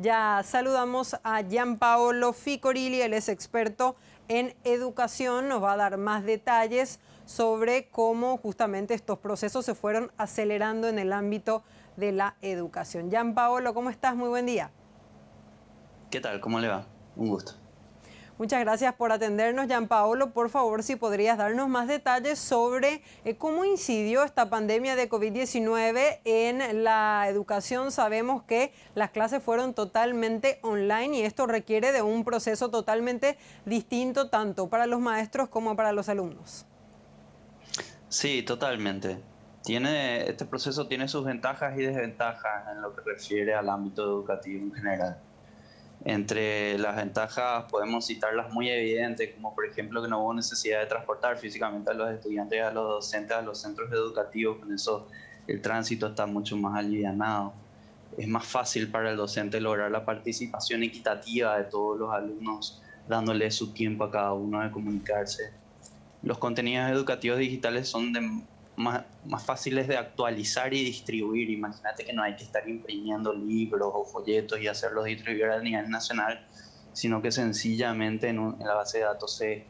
Ya saludamos a Gianpaolo Ficorilli, él es experto en educación, nos va a dar más detalles sobre cómo justamente estos procesos se fueron acelerando en el ámbito de la educación. Gianpaolo, ¿cómo estás? Muy buen día. ¿Qué tal? ¿Cómo le va? Un gusto. Muchas gracias por atendernos, Gianpaolo. Por favor, si podrías darnos más detalles sobre cómo incidió esta pandemia de COVID-19 en la educación. Sabemos que las clases fueron totalmente online y esto requiere de un proceso totalmente distinto tanto para los maestros como para los alumnos. Sí, totalmente. Este proceso tiene sus ventajas y desventajas en lo que refiere al ámbito educativo en general. Entre las ventajas podemos citarlas muy evidentes, como por ejemplo que no hubo necesidad de transportar físicamente a los estudiantes, a los docentes, a los centros educativos. Con eso el tránsito está mucho más alivianado. Es más fácil para el docente lograr la participación equitativa de todos los alumnos, dándole su tiempo a cada uno de comunicarse. Los contenidos educativos digitales son más fáciles de actualizar y distribuir. Imagínate que no hay que estar imprimiendo libros o folletos y hacerlos distribuir a nivel nacional, sino que sencillamente en la base de datos se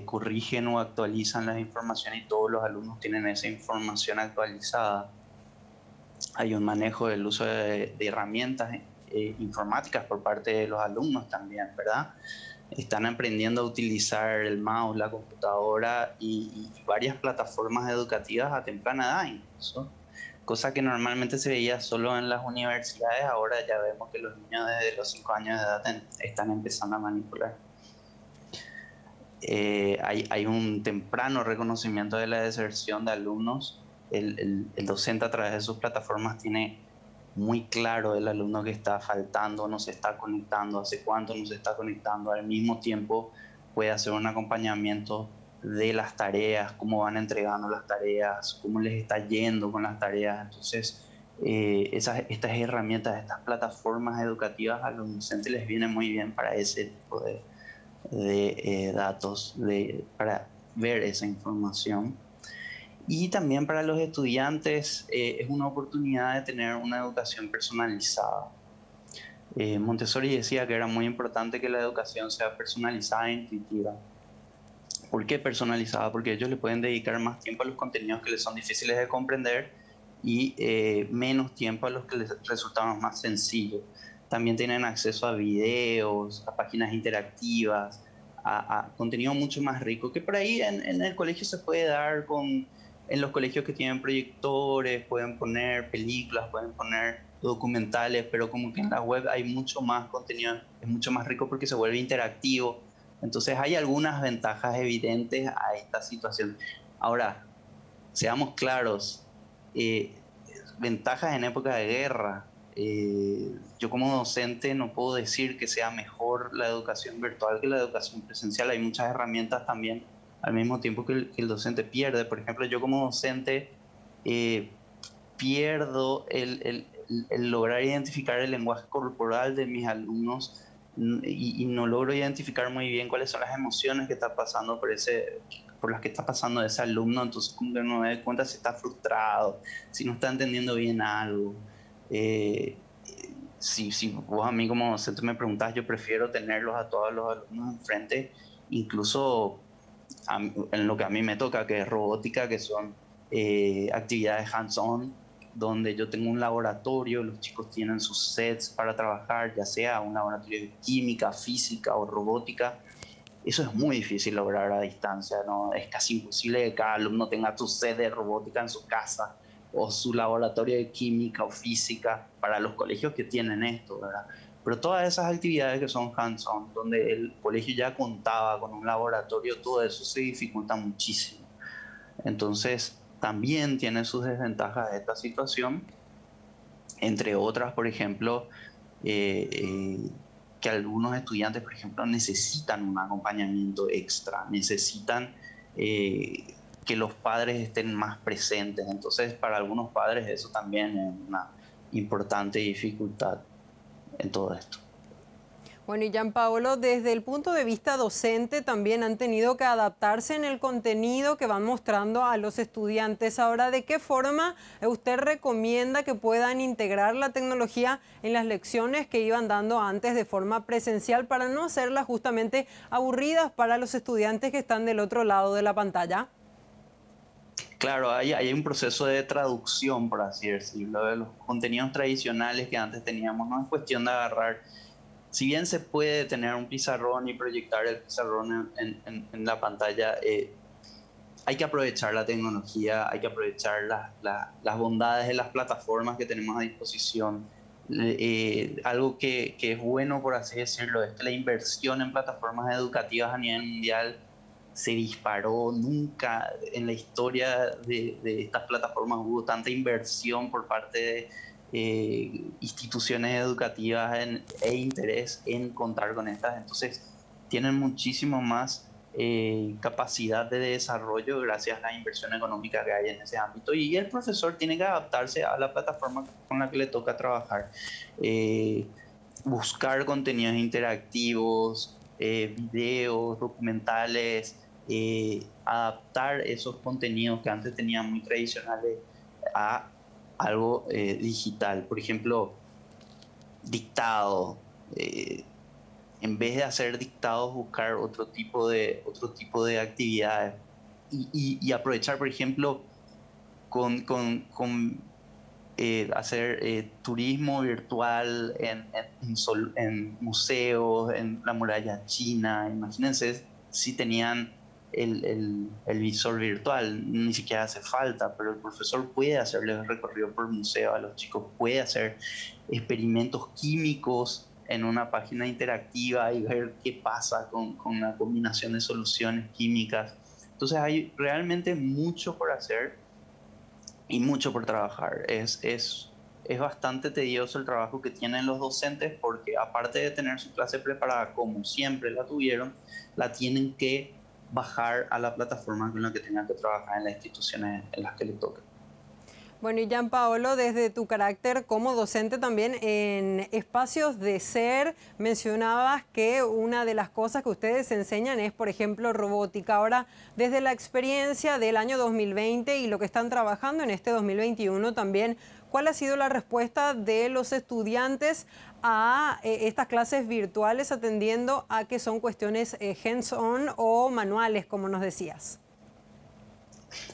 corrigen o actualizan las informaciones y todos los alumnos tienen esa información actualizada. Hay un manejo del uso de herramientas informáticas por parte de los alumnos también, ¿verdad? Están aprendiendo a utilizar el mouse, la computadora y varias plataformas educativas a temprana edad incluso, cosa que normalmente se veía solo en las universidades. Ahora ya vemos que los niños desde los 5 años de edad están empezando a manipular. Hay un temprano reconocimiento de la deserción de alumnos. El docente a través de sus plataformas tiene muy claro el alumno que está faltando, no se está conectando, hace cuánto no se está conectando. Al mismo tiempo puede hacer un acompañamiento de las tareas, cómo van entregando las tareas, cómo les está yendo con las tareas. Entonces, estas herramientas, estas plataformas educativas a los docentes les vienen muy bien para ese tipo de datos, para ver esa información. Y también para los estudiantes es una oportunidad de tener una educación personalizada. Montessori decía que era muy importante que la educación sea personalizada e intuitiva. ¿Por qué personalizada? Porque ellos le pueden dedicar más tiempo a los contenidos que les son difíciles de comprender y menos tiempo a los que les resultan más sencillos. También tienen acceso a videos, a páginas interactivas, a contenido mucho más rico que por ahí en el colegio se puede dar en los colegios que tienen proyectores, pueden poner películas, pueden poner documentales, pero como que en la web hay mucho más contenido, es mucho más rico porque se vuelve interactivo. Entonces hay algunas ventajas evidentes a esta situación. Ahora, seamos claros, eh, ventajas en época de guerra. Yo como docente no puedo decir que sea mejor la educación virtual que la educación presencial. Hay muchas herramientas también al mismo tiempo que el docente pierde. Por ejemplo, yo como docente eh, pierdo el lograr identificar el lenguaje corporal de mis alumnos y no logro identificar muy bien cuáles son las emociones que está pasando por las que está pasando ese alumno. Entonces como que no me doy cuenta si está frustrado, si no está entendiendo bien algo. Si vos a mí como docente me preguntás, yo prefiero tenerlos a todos los alumnos enfrente, incluso en lo que a mí me toca, que es robótica, que son actividades hands-on, donde yo tengo un laboratorio, los chicos tienen sus sets para trabajar, ya sea un laboratorio de química, física o robótica. Eso es muy difícil lograr a distancia, ¿no? Es casi imposible que cada alumno tenga su set de robótica en su casa o su laboratorio de química o física para los colegios que tienen esto, ¿verdad? Pero todas esas actividades que son hands-on, donde el colegio ya contaba con un laboratorio, todo eso se dificulta muchísimo. Entonces, también tiene sus desventajas esta situación, entre otras, por ejemplo, eh, eh, que algunos estudiantes, por ejemplo, necesitan un acompañamiento extra, necesitan que los padres estén más presentes. Entonces, para algunos padres eso también es una importante dificultad en todo esto. Bueno, y Gianpaolo, desde el punto de vista docente también han tenido que adaptarse en el contenido que van mostrando a los estudiantes. Ahora, ¿de qué forma usted recomienda que puedan integrar la tecnología en las lecciones que iban dando antes de forma presencial para no hacerlas justamente aburridas para los estudiantes que están del otro lado de la pantalla? Claro, hay un proceso de traducción, por así decirlo, de los contenidos tradicionales que antes teníamos. No es cuestión de agarrar, si bien se puede tener un pizarrón y proyectar el pizarrón en la pantalla, hay que aprovechar la tecnología, hay que aprovechar las bondades de las plataformas que tenemos a disposición. Algo que es bueno, por así decirlo, es que la inversión en plataformas educativas a nivel mundial se disparó. Nunca en la historia de estas plataformas hubo tanta inversión por parte de instituciones educativas e interés en contar con estas. Entonces, tienen muchísimo más capacidad de desarrollo gracias a la inversión económica que hay en ese ámbito, y el profesor tiene que adaptarse a la plataforma con la que le toca trabajar. Eh, Buscar contenidos interactivos, videos, documentales, adaptar esos contenidos que antes tenían muy tradicionales a algo digital. Por ejemplo, dictado. En vez de hacer dictados, buscar otro tipo de actividades y aprovechar, por ejemplo, con hacer turismo virtual en museos, en la muralla china. Imagínense si tenían el visor virtual, ni siquiera hace falta, pero el profesor puede hacerle el recorrido por museo a los chicos, puede hacer experimentos químicos en una página interactiva y ver qué pasa con la combinación de soluciones químicas. Entonces hay realmente mucho por hacer y mucho por trabajar. Es bastante tedioso el trabajo que tienen los docentes, porque aparte de tener su clase preparada como siempre la tuvieron, la tienen que bajar a la plataforma con la que tengan que trabajar en las instituciones en las que les toca. Bueno, y Gianpaolo, desde tu carácter como docente también en espacios de ser, mencionabas que una de las cosas que ustedes enseñan es, por ejemplo, robótica. Ahora, desde la experiencia del año 2020 y lo que están trabajando en este 2021 también, ¿cuál ha sido la respuesta de los estudiantes a estas clases virtuales, atendiendo a que son cuestiones hands-on o manuales, como nos decías?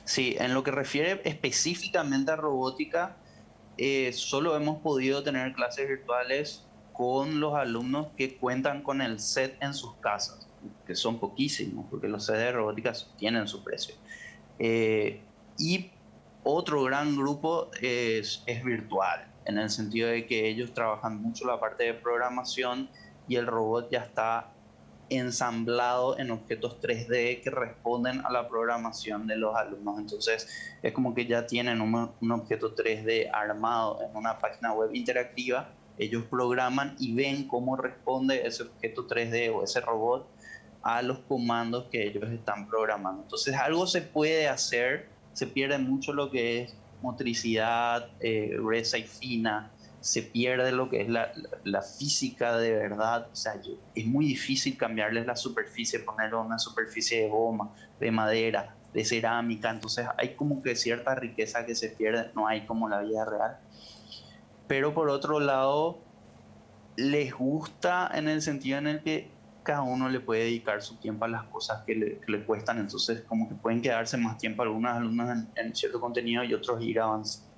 Sí, en lo que refiere específicamente a robótica, solo hemos podido tener clases virtuales con los alumnos que cuentan con el set en sus casas, que son poquísimos, porque los sets de robótica tienen su precio. Y otro gran grupo es virtual, en el sentido de que ellos trabajan mucho la parte de programación y el robot ya está ensamblado en objetos 3D que responden a la programación de los alumnos. Entonces es como que ya tienen un objeto 3D armado en una página web interactiva, ellos programan y ven cómo responde ese objeto 3D o ese robot a los comandos que ellos están programando. Entonces algo se puede hacer, se pierde mucho lo que es motricidad gruesa y fina, se pierde lo que es la física de verdad. O sea, es muy difícil cambiarles la superficie, ponerle una superficie de goma, de madera, de cerámica. Entonces hay como que cierta riqueza que se pierde, no hay como la vida real. Pero por otro lado, les gusta en el sentido en el que cada uno le puede dedicar su tiempo a las cosas que le cuestan. Entonces como que pueden quedarse más tiempo algunos alumnos en cierto contenido y otros ir avanzando.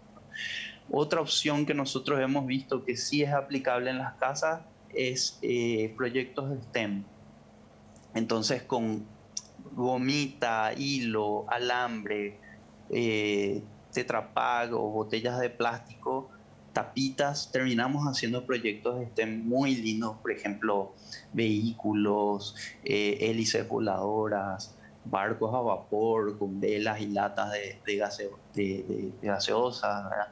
Otra opción que nosotros hemos visto que sí es aplicable en las casas es proyectos de STEM. Entonces, con gomita, hilo, alambre, Tetra Pak o botellas de plástico, tapitas, terminamos haciendo proyectos de STEM muy lindos. Por ejemplo, vehículos, hélices voladoras, barcos a vapor con velas y latas de gaseosa, ¿verdad?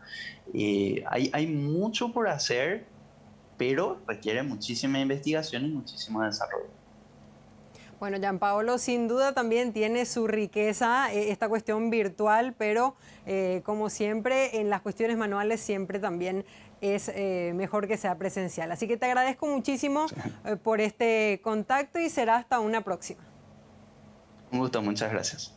Hay mucho por hacer, pero requiere muchísima investigación y muchísimo desarrollo. Bueno, Gianpaolo, sin duda también tiene su riqueza esta cuestión virtual, pero como siempre, en las cuestiones manuales siempre también es mejor que sea presencial. Así que te agradezco muchísimo por este contacto y será hasta una próxima. Un gusto, muchas gracias.